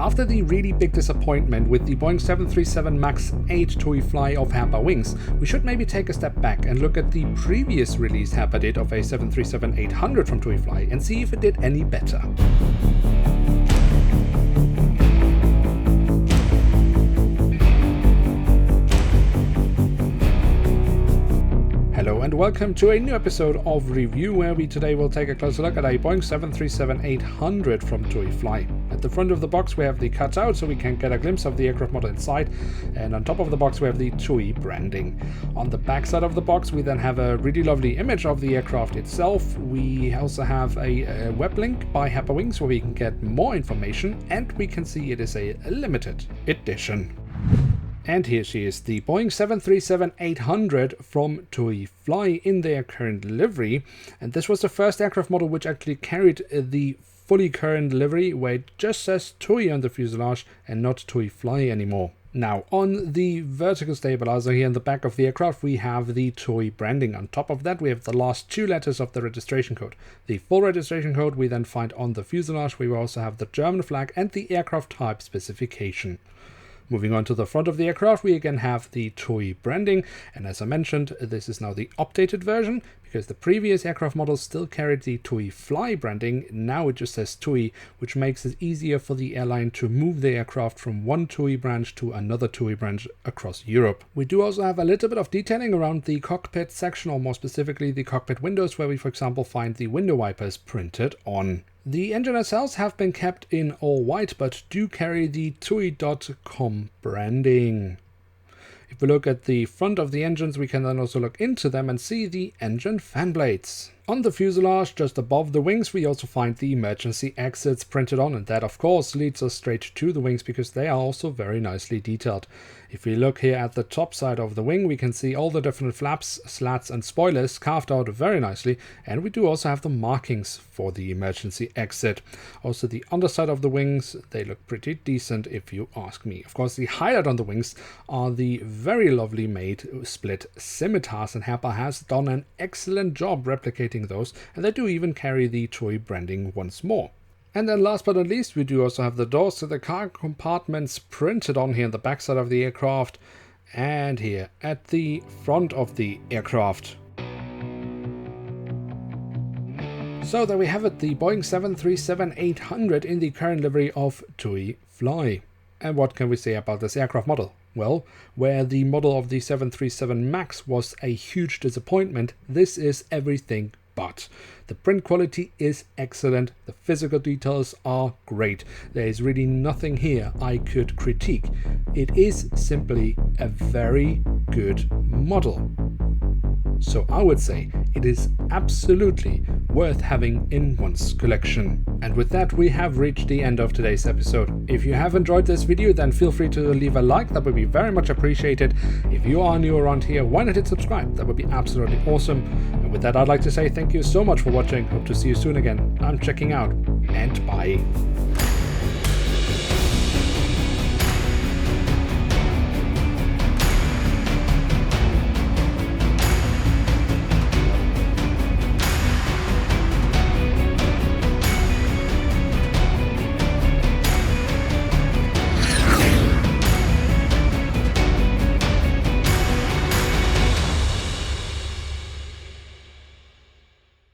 After the really big disappointment with the Boeing 737 MAX 8 TUIfly of Herpa Wings, we should maybe take a step back and look at the previous release Herpa did of a 737-800 from TUIfly and see if it did any better. Hello and welcome to a new episode of Review, where we today will take a closer look at a Boeing 737-800 from TUIfly. At the front of the box we have the cutout so we can get a glimpse of the aircraft model inside, and on top of the box we have the TUI branding. On the back side of the box we then have a really lovely image of the aircraft itself. We also have a web link by Herpa Wings where we can get more information, and we can see it is a limited edition. And here she is, the Boeing 737-800 from TUIfly in their current livery. And this was the first aircraft model which actually carried the fully current livery, where it just says TUI on the fuselage and not TUIfly anymore. Now, on the vertical stabilizer here in the back of the aircraft, we have the TUI branding. On top of that, we have the last two letters of the registration code. The full registration code we then find on the fuselage. We will also have the German flag and the aircraft type specification. Moving on to the front of the aircraft, we again have the TUI branding, and as I mentioned, this is now the updated version, because the previous aircraft models still carried the TUIfly branding. Now it just says TUI, which makes it easier for the airline to move the aircraft from one TUI branch to another TUI branch across Europe. We do also have a little bit of detailing around the cockpit section, or more specifically the cockpit windows, where we for example find the window wipers printed on. The engine nacelles have been kept in all white, but do carry the TUI.com branding. If we look at the front of the engines, we can then also look into them and see the engine fan blades. On the fuselage, just above the wings, we also find the emergency exits printed on, and that of course leads us straight to the wings because they are also very nicely detailed. If we look here at the top side of the wing, we can see all the different flaps, slats and spoilers carved out very nicely, and we do also have the markings for the emergency exit. Also the underside of the wings, they look pretty decent if you ask me. Of course, the highlight on the wings are the very lovely made split scimitars, and Herpa has done an excellent job replicating those, and they do even carry the TUI branding once more. And then last but not least, we do also have the doors to the cargo compartments printed on here on the backside of the aircraft and here at the front of the aircraft. So there we have it, the Boeing 737-800 in the current livery of TUIfly. And what can we say about this aircraft model? Well, where the model of the 737 MAX was a huge disappointment, this is everything but. The print quality is excellent, the physical details are great. There is really nothing here I could critique. It is simply a very good model. So I would say it is absolutely worth having in one's collection. And with that, we have reached the end of today's episode. If you have enjoyed this video, then feel free to leave a like, that would be very much appreciated. If you are new around here, why not hit subscribe? That would be absolutely awesome. And with that, I'd like to say thank you so much for watching. Hope to see you soon again. I'm checking out, and bye.